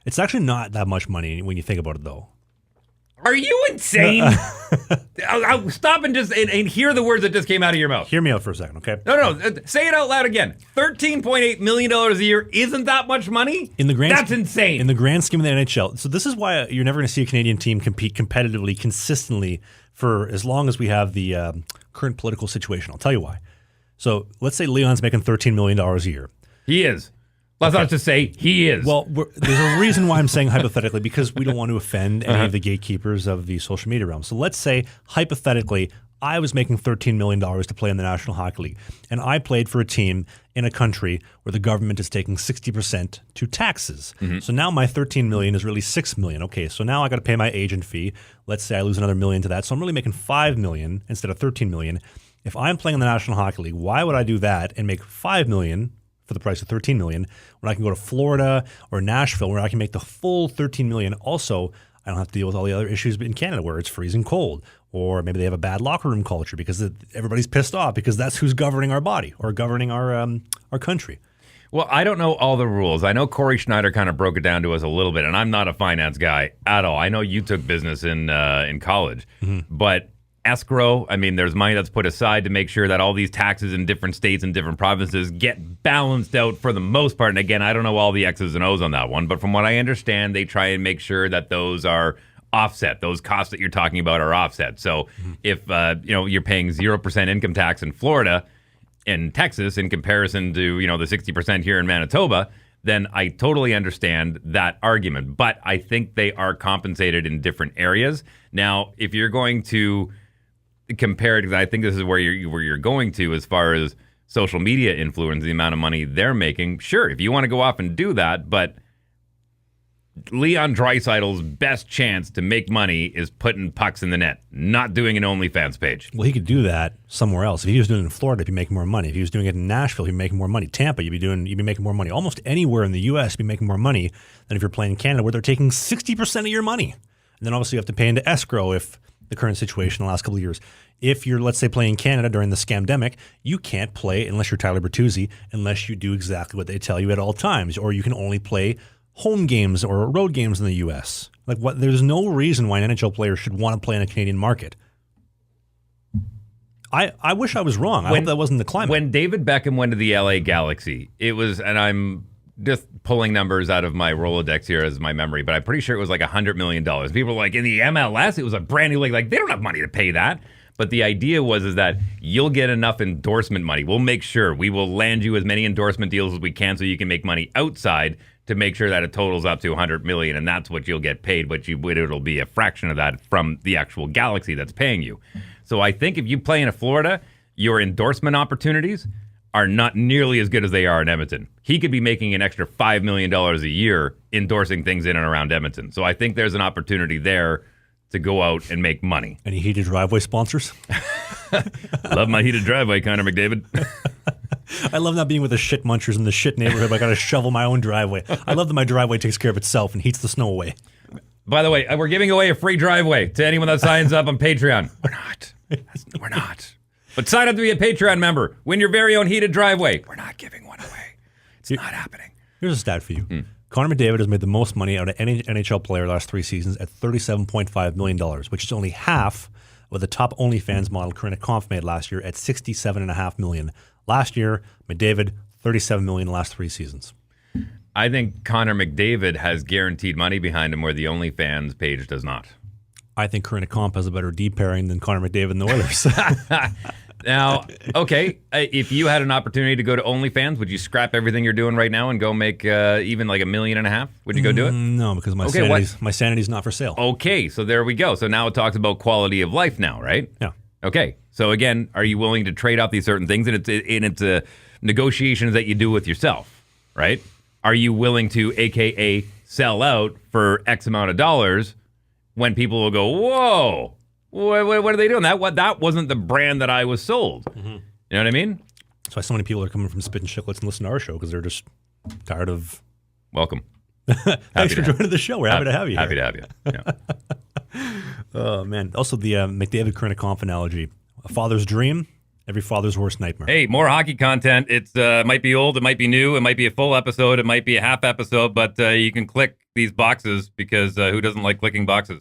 It's actually not that much money when you think about it, though. Are you insane? I'll stop and just and hear the words that just came out of your mouth. Hear me out for a second, okay? No. Say it out loud again. $13.8 million a year isn't that much money? That's insane. In the grand scheme of the NHL. So this is why you're never going to see a Canadian team compete competitively, consistently for as long as we have the current political situation. I'll tell you why. So let's say Leon's making $13 million a year. He is. Let's not just say he is. Well, there's a reason why I'm saying hypothetically, because we don't want to offend any of the gatekeepers of the social media realm. So let's say, hypothetically, I was making $13 million to play in the National Hockey League, and I played for a team in a country where the government is taking 60% to taxes. So now my $13 million is really $6 million. Okay, so now I got to pay my agent fee. Let's say I lose another $1 million to that. So I'm really making $5 million instead of $13 million. If I'm playing in the National Hockey League, why would I do that and make $5 million for the price of $13 million when I can go to Florida or Nashville where I can make the full $13 million? Also, I don't have to deal with all the other issues in Canada where it's freezing cold, or maybe they have a bad locker room culture because everybody's pissed off because that's who's governing our body or governing our country. Well, I don't know all the rules. I know Corey Schneider kind of broke it down to us a little bit, and I'm not a finance guy at all. I know you took business in college, but escrow, I mean, there's money that's put aside to make sure that all these taxes in different states and different provinces get balanced out for the most part. And again, I don't know all the X's and O's on that one, but from what I understand, they try and make sure that those are offset. Those costs that you're talking about are offset. So if you're paying 0% income tax in Florida and Texas in comparison to the 60% here in Manitoba, then I totally understand that argument. But I think they are compensated in different areas. Now, if you're going to compare it, because I think this is where you're going to as far as social media influence, the amount of money they're making. Sure, if you want to go off and do that, but Leon Draisaitl's best chance to make money is putting pucks in the net, not doing an OnlyFans page. Well, he could do that somewhere else. If he was doing it in Florida, he'd be making more money. If he was doing it in Nashville, he'd be making more money. Tampa, you'd be making more money. Almost anywhere in the U.S., you'd be making more money than if you're playing in Canada, where they're taking 60% of your money. And then obviously you have to pay into escrow if the current situation in the last couple of years. If you're, let's say, playing in Canada during the scamdemic, you can't play unless you're Tyler Bertuzzi, unless you do exactly what they tell you at all times, or you can only play home games or road games in the U.S. There's no reason why an NHL player should want to play in a Canadian market. I wish I was wrong. I hope that wasn't the climate. When David Beckham went to the LA Galaxy, it was, and I'm just pulling numbers out of my Rolodex here as my memory, but I'm pretty sure it was like $100 million. People were like, in the MLS, it was a brand new league. Like, they don't have money to pay that. But the idea was that you'll get enough endorsement money. We'll make sure we will land you as many endorsement deals as we can so you can make money outside to make sure that it totals up to $100 million, and that's what you'll get paid, but it'll be a fraction of that from the actual Galaxy that's paying you. So I think if you play in Florida, your endorsement opportunities are not nearly as good as they are in Edmonton. He could be making an extra $5 million a year endorsing things in and around Edmonton. So I think there's an opportunity there to go out and make money. Any heated driveway sponsors? Love my heated driveway, Connor McDavid. I love not being with the shit munchers in the shit neighborhood. I got to shovel my own driveway. I love that my driveway takes care of itself and heats the snow away. By the way, we're giving away a free driveway to anyone that signs up on Patreon. We're not. But sign up to be a Patreon member. Win your very own heated driveway. We're not giving one away. It's not happening. Here's a stat for you. Connor McDavid has made the most money out of any NHL player the last 3 seasons at $37.5 million, which is only half of the top OnlyFans model Corinna Kampf made last year at $67.5 million. Last year, McDavid, $37 million the last 3 seasons. I think Connor McDavid has guaranteed money behind him where the OnlyFans page does not. I think Corinna Kampf has a better D pairing than Connor McDavid and the Oilers. Now, okay, if you had an opportunity to go to OnlyFans, would you scrap everything you're doing right now and go make even like $1.5 million? Would you go do it? No, because my sanity's not for sale. Okay, so there we go. So now it talks about quality of life now, right? Yeah. Okay, so again, are you willing to trade off these certain things? And it's negotiations that you do with yourself, right? Are you willing to, AKA, sell out for X amount of dollars when people will go, whoa, what are they doing? That wasn't the brand that I was sold. Mm-hmm. You know what I mean? That's why so many people are coming from Spit and Chicklets and listen to our show, because they're just tired of... Welcome. Thanks for joining the show. We're happy to have you Happy here. to have you. Yeah. Oh, man. Also, the McDavid Corinna Kampf analogy. A father's dream Every father's worst nightmare. Hey, more hockey content. It's might be old, it might be new, it might be a full episode, it might be a half episode, but you can click these boxes because who doesn't like clicking boxes?